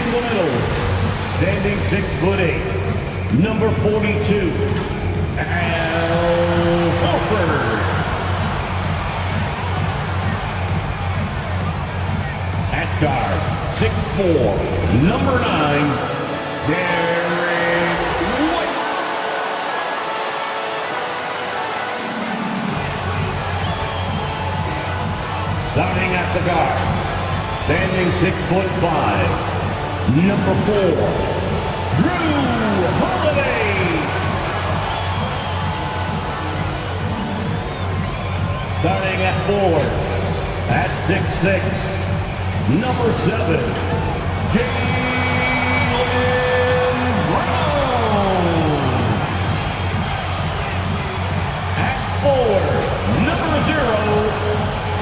In the middle, standing 6'8", number 42, Al Horford. At guard, 6'4", number 9, Derek White. Starting at the guard, standing 6'5", number 4, Drew Holiday. Starting at forward, at 6'6", number 7, Jaylen Brown. At forward, number 0,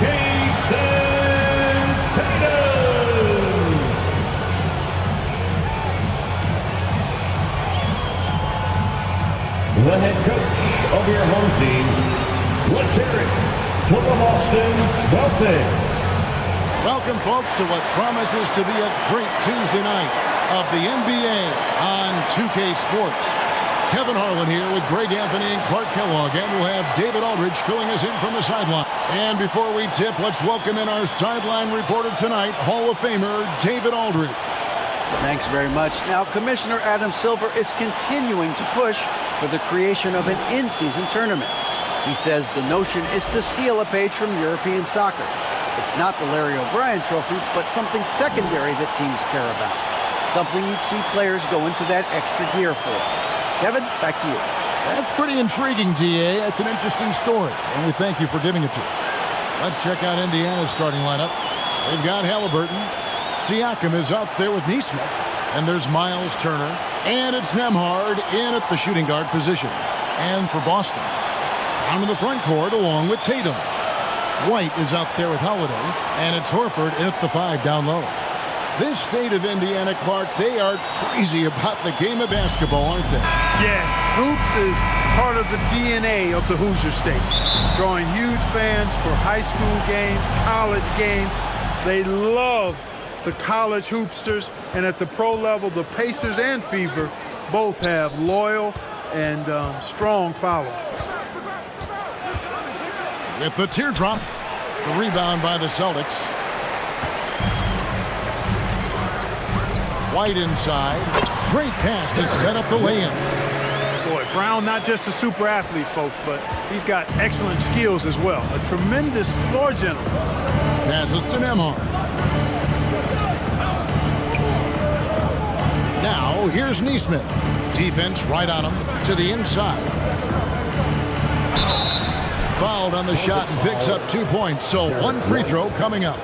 Jheizon Tv. The head coach of your home team, let's hear it for the Boston Celtics. Welcome, folks, to what promises to be a great Tuesday night of the NBA on 2K Sports. Kevin Harlan here with Greg Anthony and Clark Kellogg, and we'll have David Aldridge filling us in from the sideline. And before we tip, let's welcome in our sideline reporter tonight, Hall of Famer David Aldridge. Thanks very much. Now, Commissioner Adam Silver is continuing to push for the creation of an in-season tournament. He says the notion is to steal a page from European soccer. It's not the Larry O'Brien trophy, but something secondary that teams care about. Something you'd see players go into that extra gear for. Kevin, back to you. That's pretty intriguing, DA. That's an interesting story, and we thank you for giving it to us. Let's check out Indiana's starting lineup. They've got Halliburton. Siakam is out there with Nesmith. And there's Miles Turner. And it's Nembhard in at the shooting guard position. And for Boston, down in the front court along with Tatum. White is out there with Holiday. And it's Horford in at the 5 down low. This state of Indiana, Clark, they are crazy about the game of basketball, aren't they? Yeah, hoops is part of the DNA of the Hoosier State. Drawing huge fans for high school games, college games. They love the college hoopsters, and at the pro level, the Pacers and Fever both have loyal and strong followers. With the teardrop, the rebound by the Celtics. White inside. Great pass to set up the lay-in. Boy, Brown not just a super athlete, folks, but he's got excellent skills as well. A tremendous floor general. Passes to Nembhard. Now, here's Nesmith. Defense right on him to the inside. Fouled on the shot and picks up 2 points. So one free throw coming up.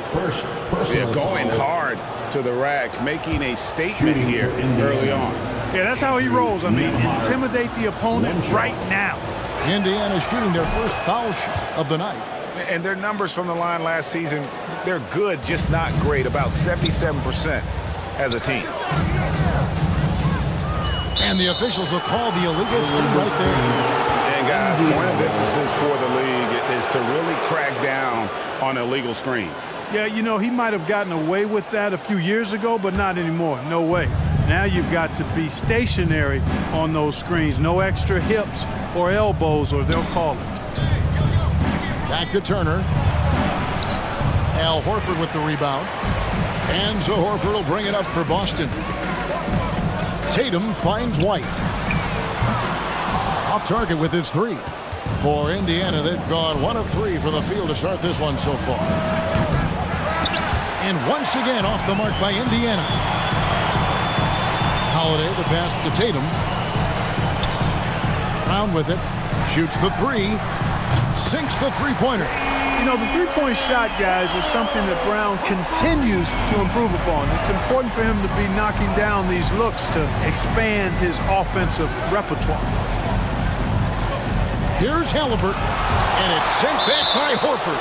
They're going hard to the rack, making a statement here early on. Yeah, that's how he rolls. I mean, intimidate the opponent right now. Indiana shooting their first foul shot of the night. And their numbers from the line last season, they're good, just not great. About 77% as a team. And the officials will call the illegal screen right there. And guys, point of emphasis for the league is to really crack down on illegal screens. Yeah, you know, he might have gotten away with that a few years ago, but not anymore. No way. Now you've got to be stationary on those screens. No extra hips or elbows, or they'll call it. Back to Turner. Al Horford with the rebound. And so Horford will bring it up for Boston. Tatum finds White. Off target with his 3. For Indiana, they've gone 1 of 3 from the field to start this one so far. And once again off the mark by Indiana. Holiday the pass to Tatum. Brown with it. Shoots the 3. Sinks the three-pointer. You know, the three-point shot, guys, is something that Brown continues to improve upon. It's important for him to be knocking down these looks to expand his offensive repertoire. Here's Halliburton, and it's sent back by Horford.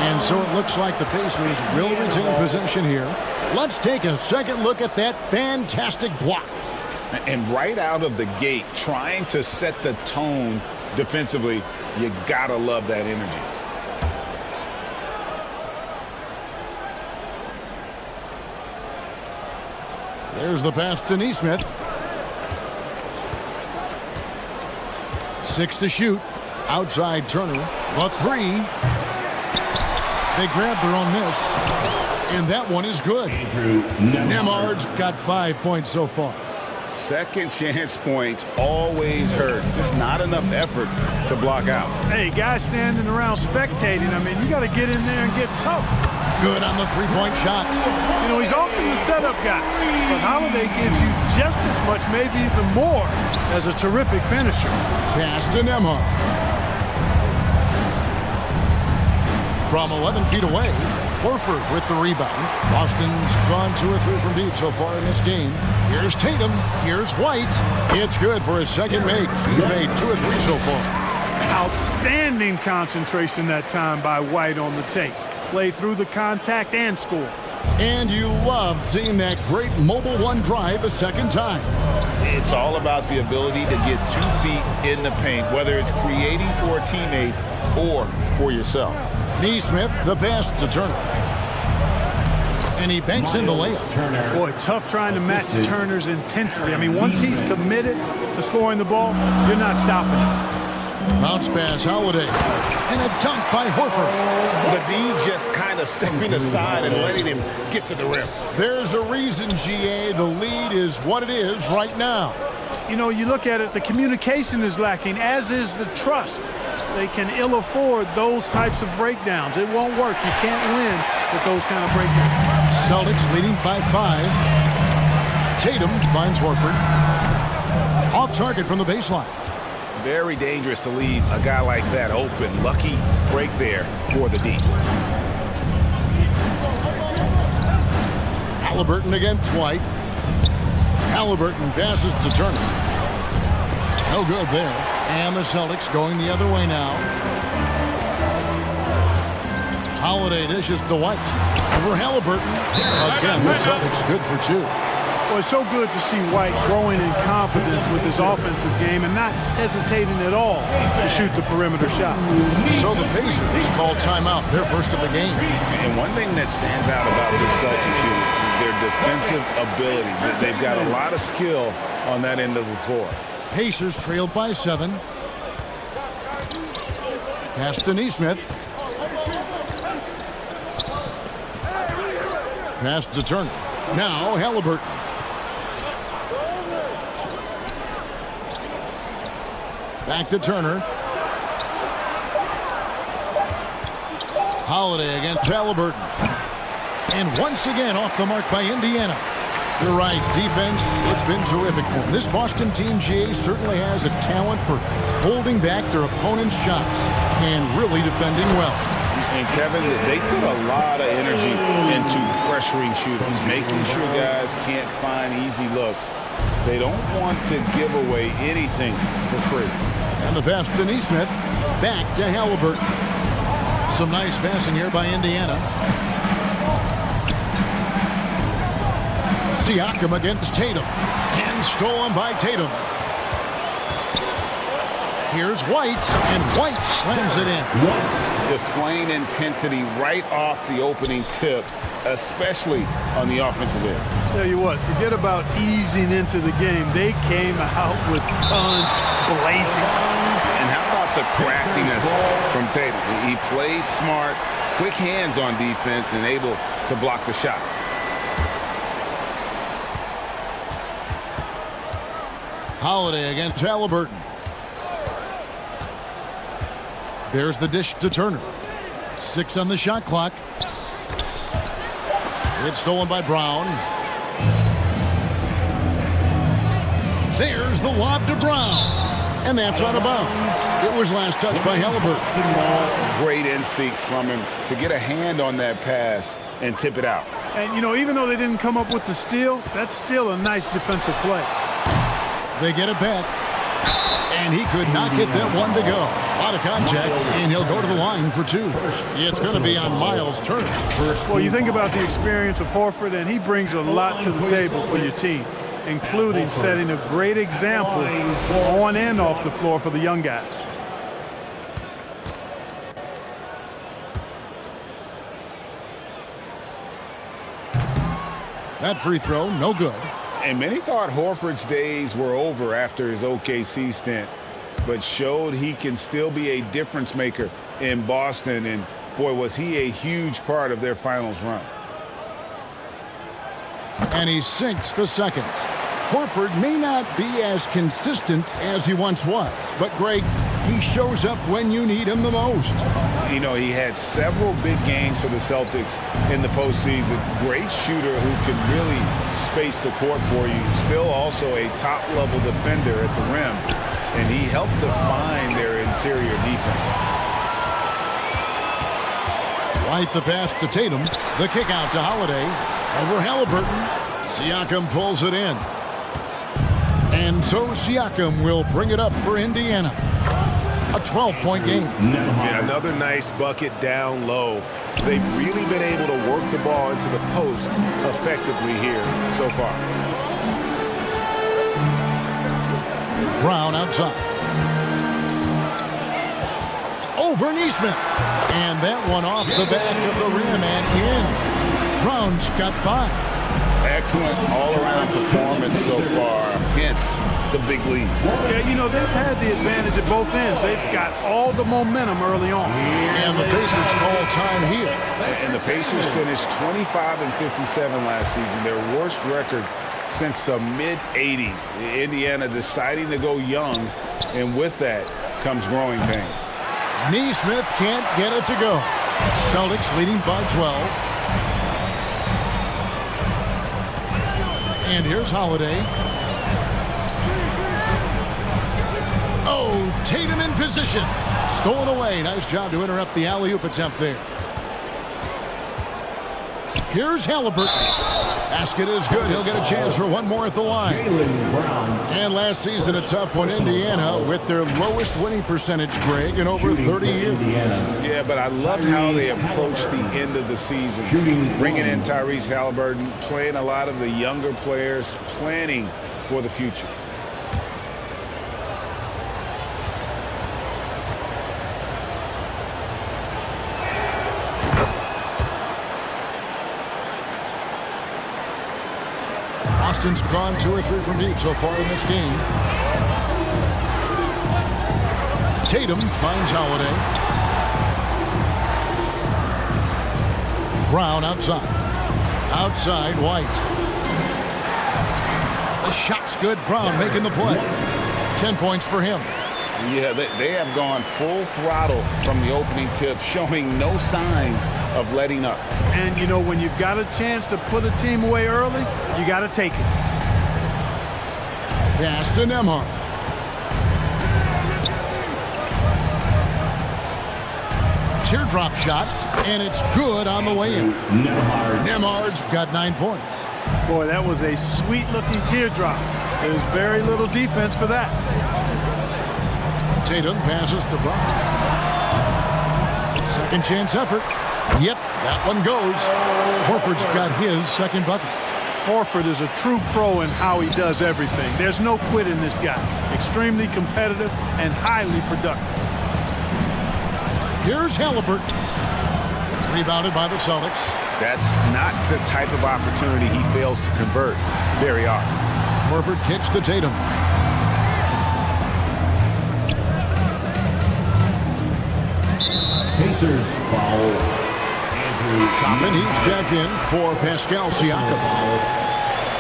And so it looks like the Pacers will retain possession here. Let's take a second look at that fantastic block. And right out of the gate, trying to set the tone defensively, you gotta love that energy. There's the pass to Neesmith. 6 to shoot. Outside Turner. A 3. They grabbed their own miss. And that one is good. Nemhard's got 5 points so far. Second chance points always hurt. Just not enough effort to block out. Hey, guys standing around spectating, I mean, you got to get in there and get tough. Good on the three-point shot. You know, he's often the setup guy, but Holiday gives you just as much, maybe even more, as a terrific finisher. Pass to Nemhard. From 11 feet away, Horford with the rebound. Boston's gone 2 or 3 from deep so far in this game. Here's Tatum. Here's White. It's good for his second make. He's made 2 or 3 so far. Outstanding concentration that time by White on the tape. Play through the contact and score. And you love seeing that great mobile one drive a second time. It's all about the ability to get 2 feet in the paint, whether it's creating for a teammate or for yourself. Neesmith, the pass to Turner. And he banks in the layup. Boy, tough trying to match Turner's intensity. I mean, once he's committed to scoring the ball, you're not stopping him. Bounce pass, Holiday. And a dunk by Horford. The D just kind of stepping aside and letting him get to the rim. There's a reason, GA, the lead is what it is right now. You know, you look at it, the communication is lacking, as is the trust. They can ill afford those types of breakdowns. It won't work. You can't win with those kind of breakdowns. Celtics leading by 5. Tatum finds Horford. Off target from the baseline. Very dangerous to leave a guy like that open. Lucky break there for the D. Halliburton against White. Halliburton passes to Turner. No good there. And the Celtics going the other way now. Holiday dishes to White. Over Halliburton. Again, the Celtics good for 2. Well, it's so good to see White growing in confidence with his offensive game and not hesitating at all to shoot the perimeter shot. So the Pacers call timeout, their first of the game. And one thing that stands out about this Celtics unit is their defensive ability. They've got a lot of skill on that end of the floor. Pacers trailed by 7. Pass to Neesmith. Pass to Turner. Now Halliburton. Back to Turner. Holiday against Halliburton. And once again off the mark by Indiana. You're right, defense, it's been terrific for them. This Boston team, GA, certainly has a talent for holding back their opponent's shots and really defending well. And Kevin, they put a lot of energy into pressuring shooters, making sure guys can't find easy looks. They don't want to give away anything for free. And the pass to Neesmith. Back to Halliburton. Some nice passing here by Indiana. Siakam against Tatum. And stolen by Tatum. Here's White, and White slams it in. Displaying intensity right off the opening tip, especially on the offensive end. Tell you what, forget about easing into the game. They came out with guns blazing. And how about the craftiness from Tatum? He plays smart, quick hands on defense, and able to block the shot. Holiday against Halliburton. There's the dish to Turner. 6 on the shot clock. It's stolen by Brown. There's the lob to Brown. And that's out of bounds. It was last touched by Halliburton. Great instincts from him to get a hand on that pass and tip it out. And, you know, even though they didn't come up with the steal, that's still a nice defensive play. They get it back. And he could not get that one to go. A lot of contact, and he'll go to the line for 2. It's going to be on Miles Turner. Well, you think about the experience of Horford, and he brings a lot to the table for your team, including setting a great example on and off the floor for the young guys. That free throw, no good. And many thought Horford's days were over after his OKC stint, but showed he can still be a difference maker in Boston. And boy, was he a huge part of their finals run. And he sinks the second. Horford may not be as consistent as he once was, but Greg, he shows up when you need him the most. You know, he had several big games for the Celtics in the postseason. Great shooter who can really space the court for you. Still also a top-level defender at the rim, and he helped define their interior defense. White the pass to Tatum. The kick out to Holiday. Over Halliburton. Siakam pulls it in. And so Siakam will bring it up for Indiana. A 12-point game. Yeah, another nice bucket down low. They've really been able to work the ball into the post effectively here so far. Brown outside. Over Neesmith. And that one off the back of the rim and in. Brown's got 5. Excellent all-around performance so far, hence the big lead. Yeah, you know, they've had the advantage at both ends. They've got all the momentum early on. And the Pacers call time here. And the Pacers finished 25-57 last season, their worst record since the mid-'80s. Indiana deciding to go young, and with that comes growing pain. Neesmith can't get it to go. Celtics leading by 12. And here's Holiday. Oh, Tatum in position. Stolen away. Nice job to interrupt the alley-oop attempt there. Here's Halliburton. Basket is good. He'll get a chance for one more at the line. And last season, a tough one, Indiana, with their lowest winning percentage, Greg, in over 30 years. Yeah, but I loved how they approached the end of the season. Bringing in Tyrese Halliburton, playing a lot of the younger players, planning for the future. Boston's gone 2 or 3 from deep so far in this game. Tatum finds Holiday. Brown outside. Outside, White. The shot's good. Brown making the play. 10 points for him. Yeah, they have gone full throttle from the opening tip, showing no signs of letting up. And, you know, when you've got a chance to put a team away early, you got to take it. Pass to Nembhard. Teardrop shot, and it's good on the way in. Nembhard's got 9 points. Boy, that was a sweet-looking teardrop. There's very little defense for that. Tatum passes to Brown. Second chance effort. Yep, that one goes. Horford's got his second bucket. Horford is a true pro in how he does everything. There's no quit in this guy. Extremely competitive and highly productive. Here's Halliburton. Rebounded by the Celtics. That's not the type of opportunity he fails to convert very often. Horford kicks to Tatum. Pacers foul. Andrew Toppin, he's jacked in for Pascal Siakam.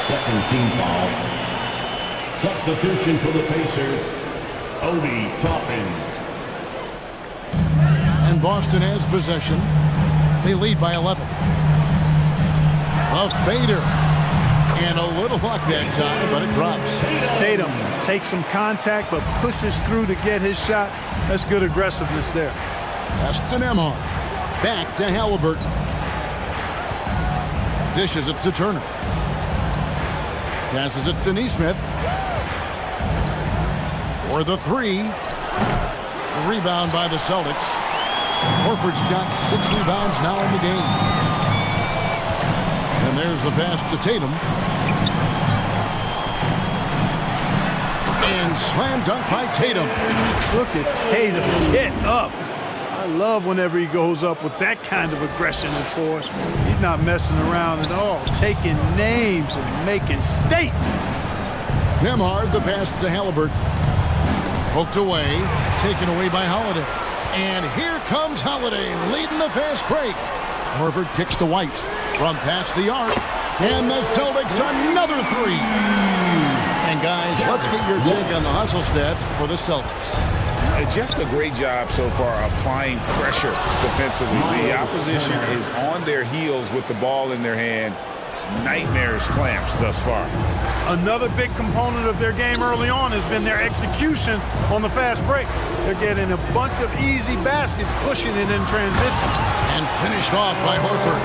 Second team foul. Substitution for the Pacers, Obi Toppin. And Boston has possession. They lead by 11. A fader. And a little luck that time, but it drops. Tatum takes some contact but pushes through to get his shot. That's good aggressiveness there. Pass to Nembhard. Back to Halliburton. Dishes it to Turner. Passes it to Neesmith. For the 3. The rebound by the Celtics. Horford's got 6 rebounds now in the game. And there's the pass to Tatum. And slam dunk by Tatum. Look at Tatum get up. I love whenever he goes up with that kind of aggression and force. He's not messing around at all, taking names and making statements. Nembhard, the pass to Halliburton. Poked away, taken away by Holiday. And here comes Holiday leading the fast break. Horford kicks to White from past the arc. And the Celtics another three. And guys, let's get your take on the hustle stats for the Celtics. Just a great job so far applying pressure defensively. The opposition is on their heels with the ball in their hand. Nightmarish clamps thus far. Another big component of their game early on has been their execution on the fast break. They're getting a bunch of easy baskets, pushing it in transition. And finished off by Horford.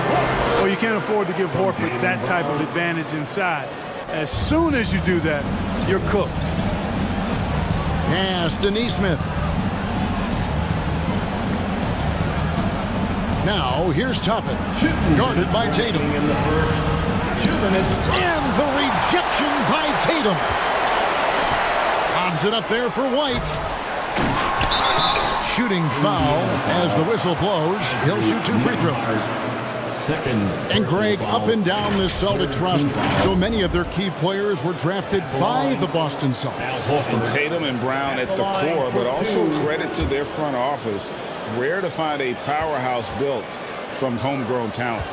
Well, you can't afford to give Horford that type of advantage inside. As soon as you do that, you're cooked. Pass to Nesmith. Now, here's Toppin, guarded by Tatum. In the first 2 minutes. And the rejection by Tatum. Lobs it up there for White. Shooting foul as the whistle blows. He'll shoot 2 free throws. Second. And Greg, up and down this Celtics roster, so many of their key players were drafted by the Boston Celtics. And Tatum and Brown at the core, but also credit to their front office. Rare to find a powerhouse built from homegrown talent.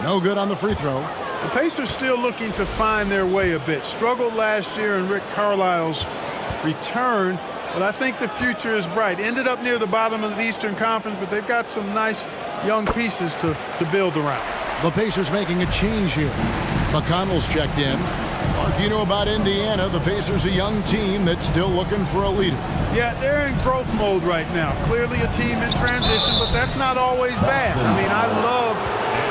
No good on the free throw. The Pacers still looking to find their way a bit. Struggled last year in Rick Carlisle's return, but I think the future is bright. Ended up near the bottom of the Eastern Conference, but they've got some nice young pieces to build around. The Pacers making a change here. McConnell's checked in. Mark, you know about Indiana. The Pacers a young team that's still looking for a leader. Yeah, they're in growth mode right now. Clearly a team in transition, but that's not always bad. I mean, I love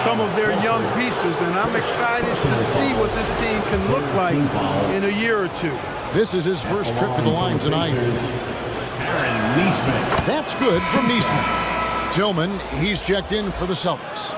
some of their young pieces, and I'm excited to see what this team can look like in a year or two. This is his first trip to the line tonight. Aaron Nesmith. That's good from Nesmith. Tillman, he's checked in for the Celtics.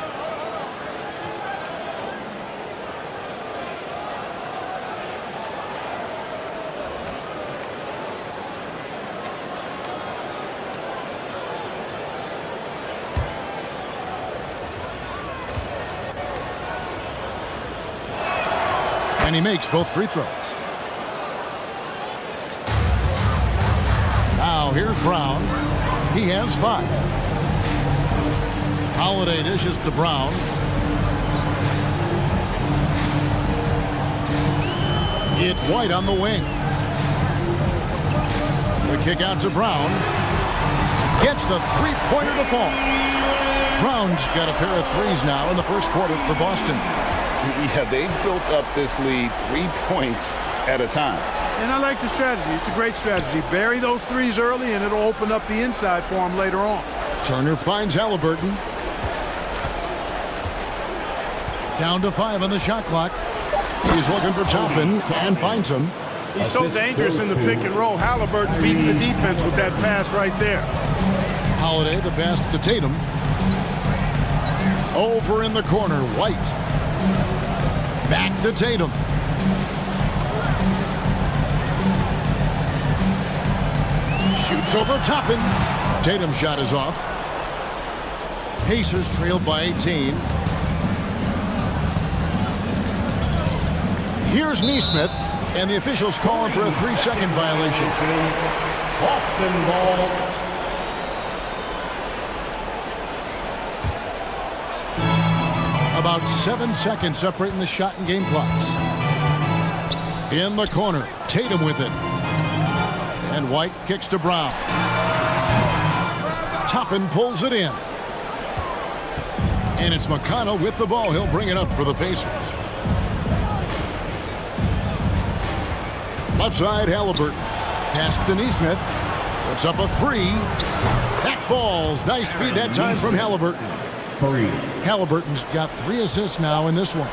And he makes both free throws. Now here's Brown. He has 5. Holiday dishes to Brown. It's White on the wing. The kick out to Brown. Gets the three-pointer to fall. Brown's got a pair of threes now in the first quarter for Boston. Yeah, they built up this lead 3 points at a time. And I like the strategy. It's a great strategy. Bury those threes early, and it'll open up the inside for them later on. Turner finds Halliburton. Down to 5 on the shot clock. He's looking for Toppin and finds him. He's so dangerous in the pick and roll. Halliburton beating the defense with that pass right there. Holiday, the pass to Tatum. Over in the corner, White. Back to Tatum. Shoots over Toppin. Tatum's shot is off. Pacers trailed by 18. Here's Nesmith, and the officials calling for a 3-second violation. Boston ball. About 7 seconds separating the shot and game clocks. In the corner, Tatum with it. And White kicks to Brown. Toppin pulls it in. And it's McConnell with the ball. He'll bring it up for the Pacers. Left side, Halliburton. Pass to Nesmith. Puts up a 3. That falls. Nice feed that time from Halliburton. 3. Halliburton's got 3 assists now in this one.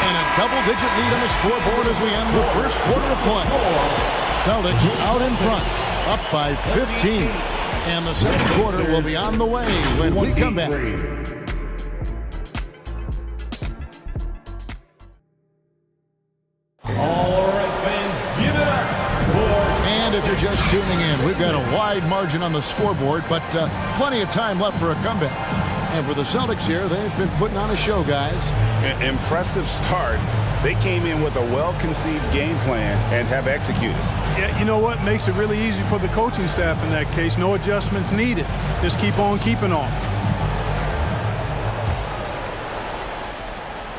And a double-digit lead on the scoreboard as we end the first quarter of play. Celtics out in front, up by 15. And the second quarter will be on the way when we come back. All just tuning in, we've got a wide margin on the scoreboard, but plenty of time left for a comeback. And for the Celtics here, they've been putting on a show, guys. Impressive start. They came in with a well-conceived game plan and have executed. Yeah, you know what? Makes it really easy for the coaching staff in that case. No adjustments needed. Just keep on keeping on.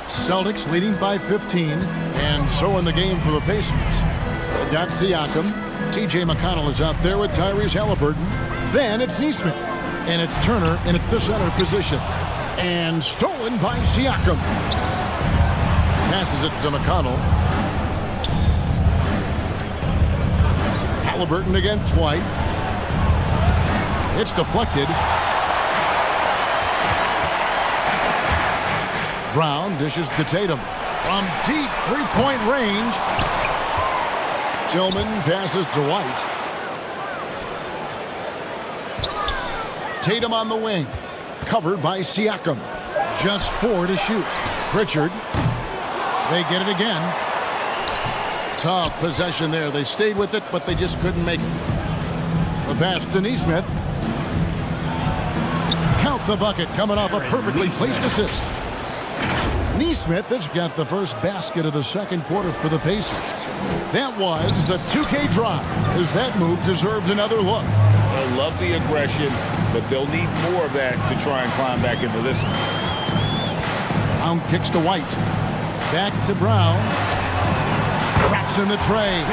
Celtics leading by 15, and so in the game for the Pacers. They've got Siakam. T.J. McConnell is out there with Tyrese Halliburton. Then it's Nesmith, and it's Turner in at the center position. And stolen by Siakam. Passes it to McConnell. Halliburton against White. It's deflected. Brown dishes to Tatum. From deep three-point range. Tillman passes to White. Tatum on the wing. Covered by Siakam. Just 4 to shoot. Pritchard. They get it again. Tough possession there. They stayed with it, but they just couldn't make it. The pass to Nesmith. Count the bucket coming off a perfectly placed assist. Nesmith has got the first basket of the second quarter for the Pacers. That was the 2K drive, as that move deserved another look. They'll love the aggression, but they'll need more of that to try and climb back into this one. Brown kicks to White. Back to Brown. Traps in the tray.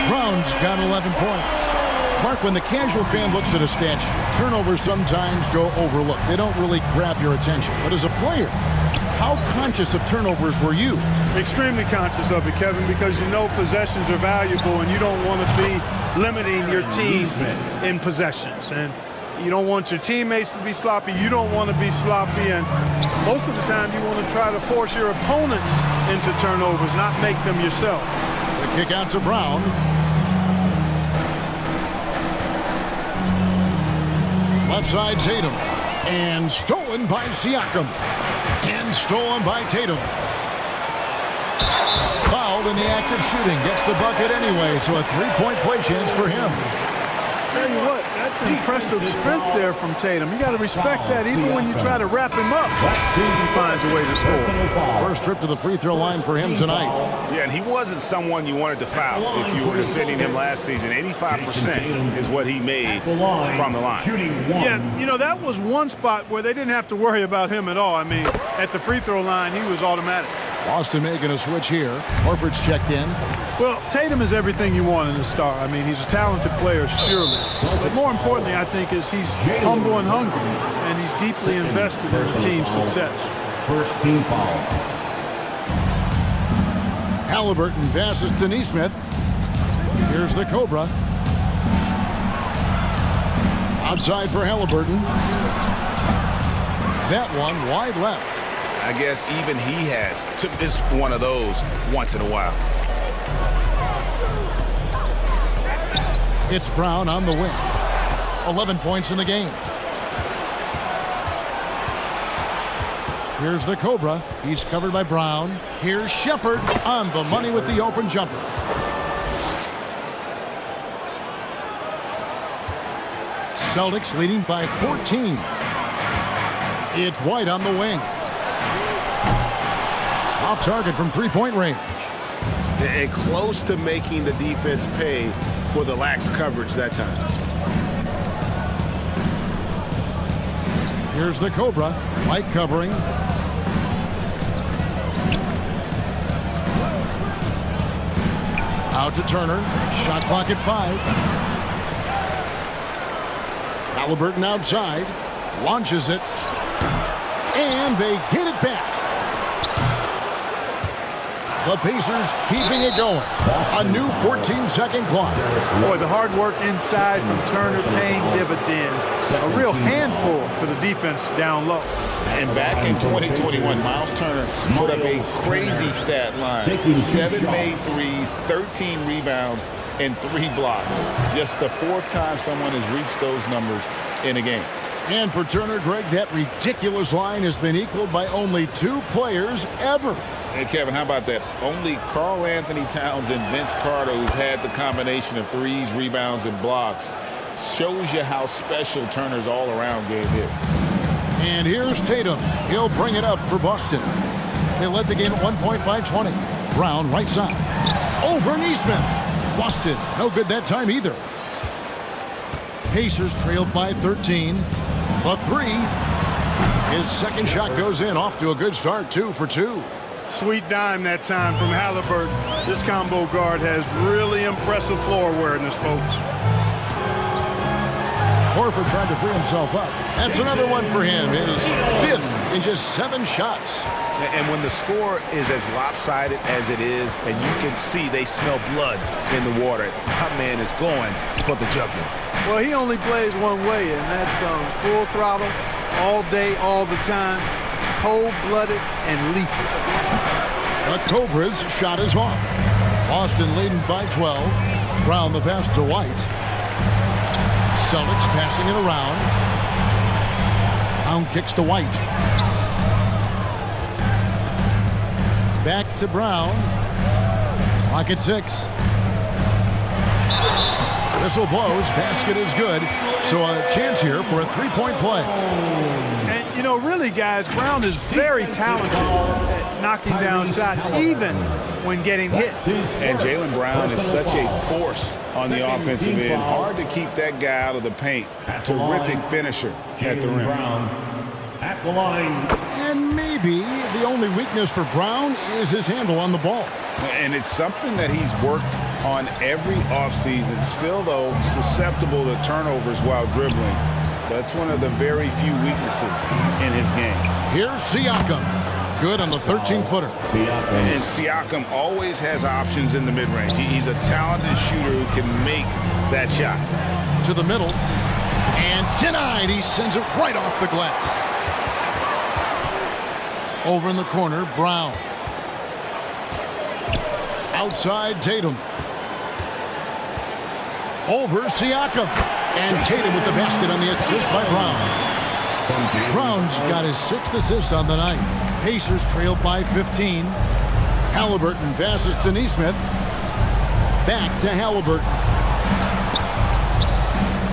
Brown's got 11 points. Clark, when the casual fan looks at a stat sheet, turnovers sometimes go overlooked. They don't really grab your attention. But as a player, how conscious of turnovers were you? Extremely conscious of it, Kevin, because you know possessions are valuable and you don't want to be limiting your team in possessions. And you don't want your teammates to be sloppy. You don't want to be sloppy. And most of the time you want to try to force your opponents into turnovers, not make them yourself. The kick out to Brown. Left side Tatum. And stolen by Siakam. And stolen by Tatum. Fouled in the act of shooting. Gets the bucket anyway, so a three-point play chance for him. Tell you what, that's impressive strength there from Tatum. You got to respect that even when you try to wrap him up. He finds a way to score. First trip to the free throw line for him tonight. Yeah, and he wasn't someone you wanted to foul if you were defending him last season. 85% is what he made from the line. Yeah, you know, that was one spot where they didn't have to worry about him at all. I mean, at the free throw line, he was automatic. Boston making a switch here. Horford's checked in. Well, Tatum is everything you want in a star. I mean, he's a talented player, surely. But more importantly, I think, is he's humble and hungry, and he's deeply invested in the team's success. First team foul. Halliburton passes to Nesmith. Here's the Cobra. Outside for Halliburton. That one wide left. I guess even he has to miss one of those once in a while. It's Brown on the wing. 11 points in the game. Here's the Cobra. He's covered by Brown. Here's Shepard on the money with the open jumper. Celtics leading by 14. It's White on the wing. Off target from three-point range. And close to making the defense pay for the lax coverage that time. Here's the Cobra. White covering. Out to Turner. Shot clock at 5. Halliburton outside. Launches it. And they get it back. The Pacers keeping it going. A new 14-second clock. Boy, the hard work inside from Turner paying dividends. A real handful for the defense down low. And back in 2021, Miles Turner put up a crazy stat line. 7 made threes, 13 rebounds, and 3 blocks. Just the 4th time someone has reached those numbers in a game. And for Turner, Greg, that ridiculous line has been equaled by only 2 players ever. Hey, Kevin, how about that? Only Karl Anthony Towns and Vince Carter, who've had the combination of threes, rebounds, and blocks, shows you how special Turner's all-around game is. And here's Tatum. He'll bring it up for Boston. They led the game at 1 point by 20. Brown, right side. Over Neesmith. Boston, no good that time either. Pacers trailed by 13. The three. His second shot goes in, off to a good start, 2 for 2. Sweet dime that time from Halliburton. This combo guard has really impressive floor awareness, folks. Horford tried to free himself up. That's another one for him. His 5th in just 7 shots. And when the score is as lopsided as it is, and you can see they smell blood in the water, my man is going for the jugular. Well, he only plays one way, and that's full throttle, all day, all the time, cold-blooded and lethal. The Cobras' shot is off. Boston leading by 12. Brown the pass to White. Celtics passing it around. Brown kicks to White. Back to Brown. Clock at 6. Whistle blows. Basket is good. So a chance here for a 3-point play. And, you know, really, guys, Brown is very talented at knocking down shots, even when getting hit. And Jaylen Brown is such a force on the offensive end. Hard to keep that guy out of the paint. Terrific finisher at the rim. At the line. And maybe the only weakness for Brown is his handle on the ball. And it's something that he's worked on every offseason. Still, though, susceptible to turnovers while dribbling. That's one of the very few weaknesses in his game. Here's Siakam. Good on the 13-footer. And Siakam always has options in the mid-range. He's a talented shooter who can make that shot. To the middle. And denied. He sends it right off the glass. Over in the corner, Brown. Outside, Tatum. Over Siakam. And Tatum with the basket on the assist by Brown. Brown's got his 6th assist on the night. Pacers trailed by 15. Halliburton passes to Neesmith. Back to Halliburton.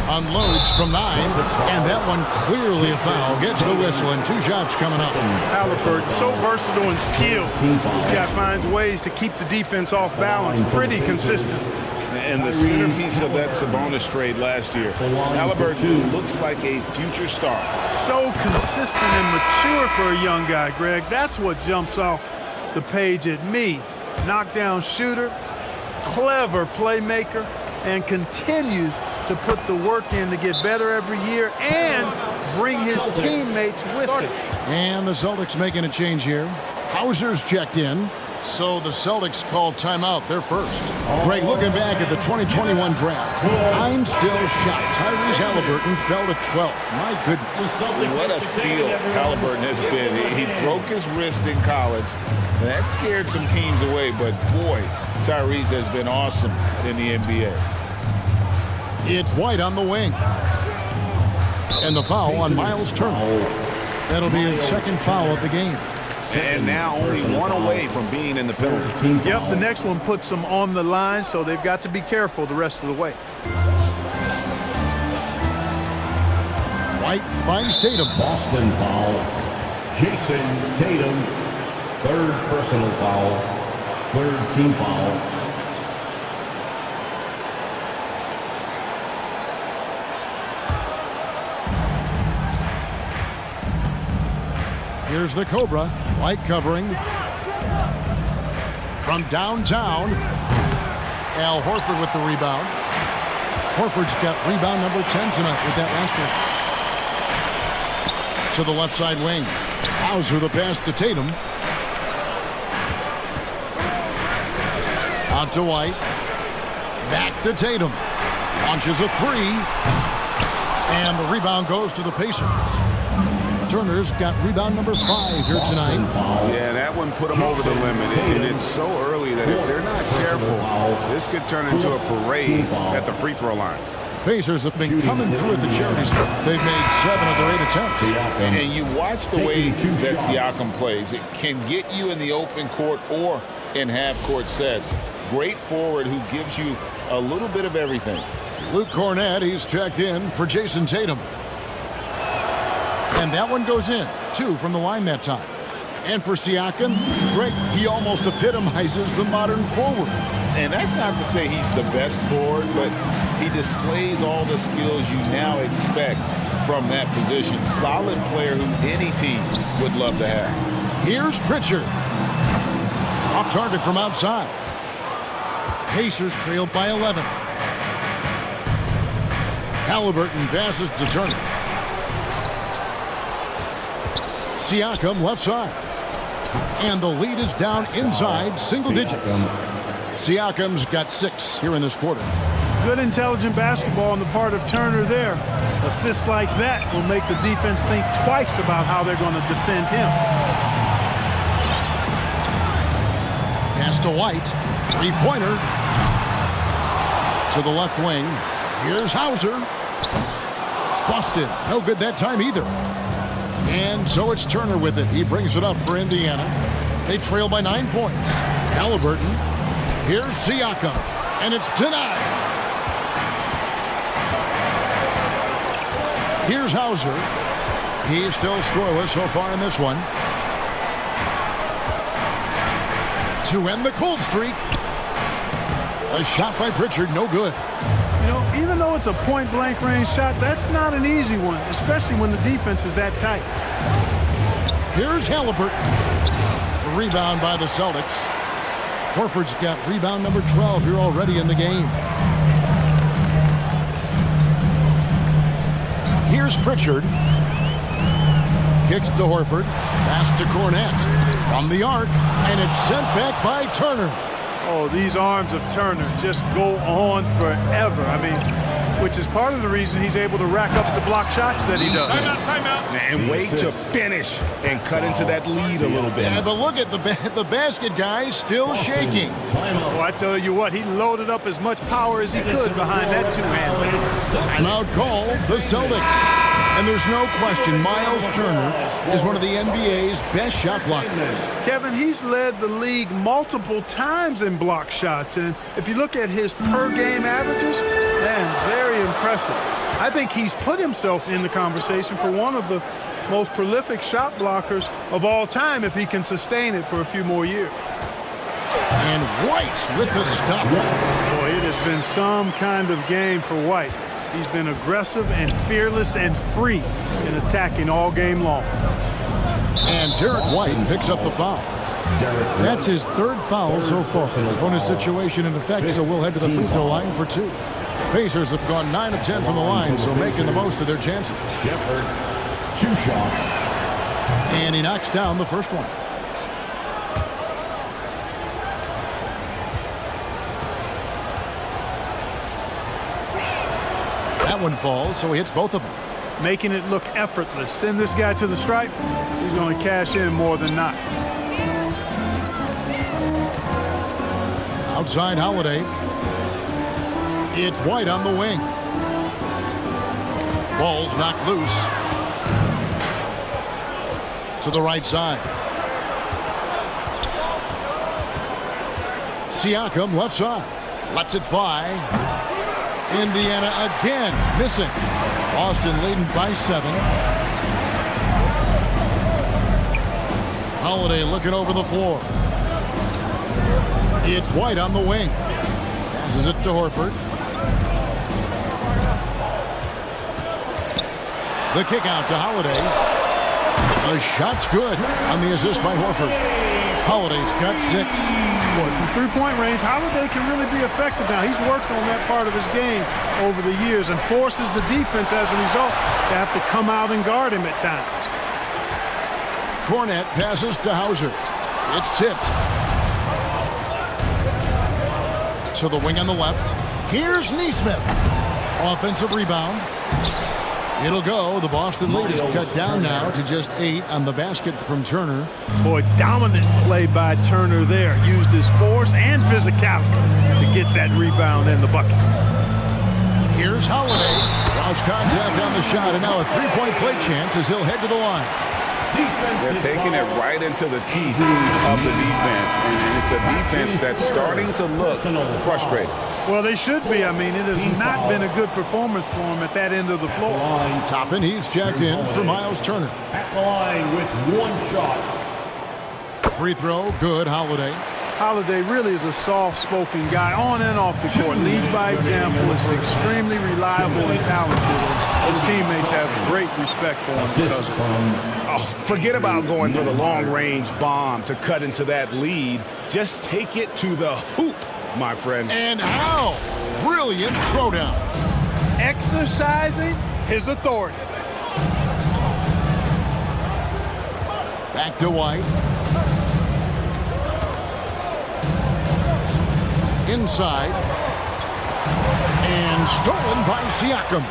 Unloads from 9. And that one clearly a foul. Gets the whistle and 2 shots coming up. Halliburton, so versatile and skilled. This guy finds ways to keep the defense off balance. Pretty consistent. And the centerpiece of that Sabonis trade last year. Halliburton looks like a future star. So consistent and mature for a young guy, Greg. That's what jumps off the page at me. Knockdown shooter, clever playmaker, and continues to put the work in to get better every year and bring his teammates with him. And the Celtics making a change here. Hauser's checked in. So the Celtics called timeout. They're first. Greg, looking back at the 2021 draft, I'm still shocked. Tyrese Halliburton fell to 12th. My goodness. What a steal Halliburton has been. He broke his wrist in college. And that scared some teams away, but boy, Tyrese has been awesome in the NBA. It's White on the wing. And the foul on Miles Turner. That'll be his 2nd foul of the game. And now only 1 away from being in the penalty. Yep, the next one puts them on the line, so they've got to be careful the rest of the way. White finds Tatum. Boston foul. Jayson Tatum. 3rd personal foul. 3rd team foul. Here's the Cobra. White covering. From downtown. Al Horford with the rebound. Horford's got rebound number 10 tonight with that last one. To the left side wing. Hauser the pass to Tatum. Out to White. Back to Tatum. Launches a 3. And the rebound goes to the Pacers. Turner's got rebound number 5 here tonight. Yeah, that one put them over the limit. And it's so early that if they're not careful, this could turn into a parade at the free throw line. Pacers have been coming through at the charity strip. They've made 7 of their 8 attempts. And you watch the way that Siakam plays. It can get you in the open court or in half-court sets. Great forward who gives you a little bit of everything. Luke Cornett, he's checked in for Jayson Tatum. And that one goes in. 2 from the line that time. And for Siakam, Greg, he almost epitomizes the modern forward. And that's not to say he's the best forward, but he displays all the skills you now expect from that position. Solid player who any team would love to have. Here's Pritchard. Off target from outside. Pacers trailed by 11. Halliburton passes to Turner. Siakam left side. And the lead is down inside single digits. Siakam's got 6 here in this quarter. Good intelligent basketball on the part of Turner there. Assists like that will make the defense think twice about how they're going to defend him. Pass to White. 3-pointer. To the left wing. Here's Hauser. Busted. No good that time either. And so it's Turner with it. He brings it up for Indiana. They trail by 9 points. Halliburton. Here's Siakam. And it's denied. Here's Hauser. He's still scoreless so far in this one. To end the cold streak. A shot by Pritchard, no good. You know, even though it's a point-blank range shot, that's not an easy one, especially when the defense is that tight. Here's Halliburton. The rebound by the Celtics. Horford's got rebound number 12 here already in the game. Here's Pritchard. Kicks to Horford. Pass to Cornett. From the arc. And it's sent back by Turner. Oh, these arms of Turner just go on forever. I mean, which is part of the reason he's able to rack up the block shots that he does. Timeout. And wait to finish and cut into that lead a little bit. Yeah, but look at the basket guy still shaking. Oh, I tell you what, he loaded up as much power as he could behind that two-hand. Timeout call, the Celtics. And there's no question Miles Turner is one of the NBA's best shot blockers. Kevin, he's led the league multiple times in block shots. And if you look at his per-game averages, man, very impressive. I think he's put himself in the conversation for one of the most prolific shot blockers of all time if he can sustain it for a few more years. And White with the stuff. Boy, it has been some kind of game for White. He's been aggressive and fearless and free in attacking all game long. And Derek White picks up the foul. That's his 3rd foul so far. Bonus situation in effect, so we'll head to the free throw line for 2. Pacers have gone 9 of 10 from the line, so making the most of their chances. Shepard, 2 shots. And he knocks down the first one. That one falls, so he hits both of them. Making it look effortless. Send this guy to the stripe. He's going to cash in more than not. Outside Holiday. It's White on the wing. Ball's knocked loose. To the right side. Siakam left side. Lets it fly. Indiana again missing. Boston leading by 7. Holiday looking over the floor. It's White on the wing. Passes it to Horford. The kick out to Holiday. The shot's good on the assist by Horford. Holiday's got 6. Boy, from three-point range, Holiday can really be effective now. He's worked on that part of his game over the years and forces the defense as a result to have to come out and guard him at times. Cornett passes to Hauser. It's tipped. To the wing on the left. Here's Nesmith. Offensive rebound. It'll go. The Boston lead is cut down now to just 8 on the basket from Turner. Boy, dominant play by Turner there. Used his force and physicality to get that rebound in the bucket. Here's Holiday. Cross contact on the shot, and now a three-point play chance as he'll head to the line. They're taking it right into the teeth of the defense, and it's a defense that's starting to look frustrated. Well, they should be. I mean, it has not been a good performance for them at that end of the floor. Toppin, he's checked in for Miles Turner. At the line with one shot. Free throw, good, Holiday. Holiday really is a soft-spoken guy on and off the court. Leads by example, is extremely reliable and talented. His teammates have great respect for him because of it. Oh, forget about going for the long-range bomb to cut into that lead. Just take it to the hoop, my friend. And how? Brilliant throwdown. Exercising his authority. Back to White. Inside. And stolen by Siakam.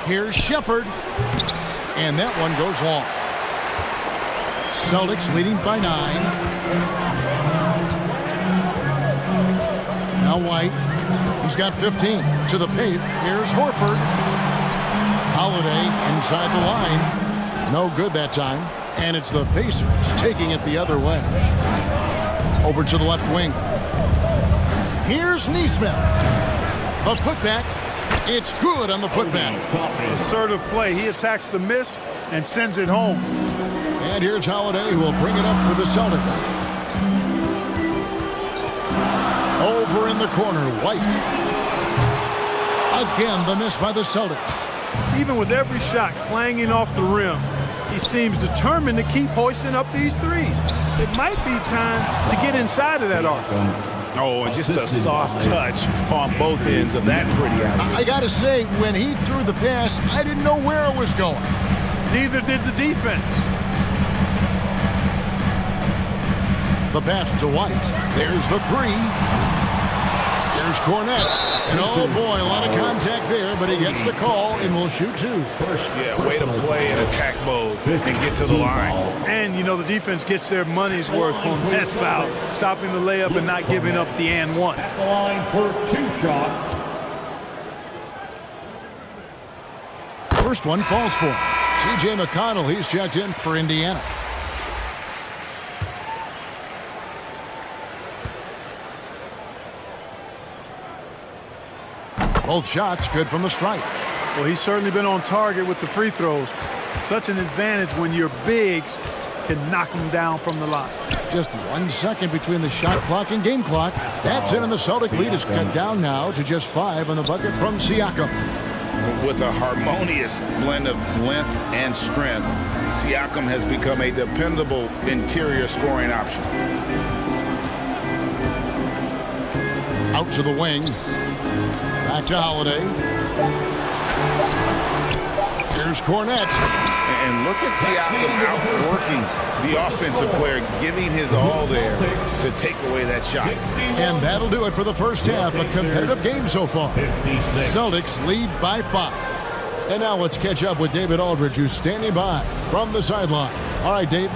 Here's Shepherd. And that one goes long. Celtics leading by 9. Now White. He's got 15. To the paint. Here's Horford. Holiday inside the line. No good that time. And it's the Pacers taking it the other way. Over to the left wing. Here's Neesmith. A putback. It's good on the putback. Assertive play. He attacks the miss and sends it home. And here's Holiday, who will bring it up for the Celtics. Over in the corner, White. Again, the miss by the Celtics. Even with every shot clanging off the rim, he seems determined to keep hoisting up these threes. It might be time to get inside of that arc. Oh, and just a soft touch on both ends of that pretty alley. I got to say, when he threw the pass, I didn't know where it was going. Neither did the defense. The pass to White. There's the three. Here's Cornette. And oh boy, a lot of contact there, but he gets the call and will shoot 2. Yeah, way to play in attack mode and get to the line. And, you know, the defense gets their money's worth from that foul, stopping the layup and not giving up the and one. At the line for 2 shots. First one falls for him. T.J. McConnell, he's checked in for Indiana. Both shots good from the stripe. Well, he's certainly been on target with the free throws. Such an advantage when your bigs can knock them down from the line. Just 1 second between the shot clock and game clock. That's it, and the Celtic lead is cut down now to just 5 on the bucket from Siakam. With a harmonious blend of length and strength, Siakam has become a dependable interior scoring option. Out to the wing. Back to Holiday. Here's Cornette. And look at Siakam outworking the offensive player, giving his all there to take away that shot. And that'll do it for the first half. A competitive game so far. Celtics lead by 5. And now let's catch up with David Aldridge, who's standing by from the sideline. All right, Dave.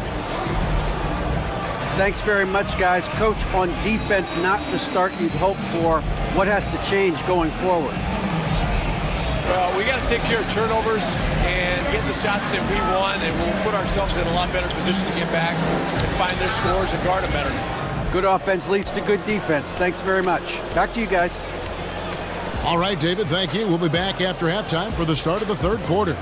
Thanks very much, guys. Coach, on defense, not the start you'd hope for. What has to change going forward? Well, we got to take care of turnovers and get the shots that we want, and we'll put ourselves in a lot better position to get back and find their scores and guard them better. Good offense leads to good defense. Thanks very much. Back to you guys. All right, David, thank you. We'll be back after halftime for the start of the third quarter.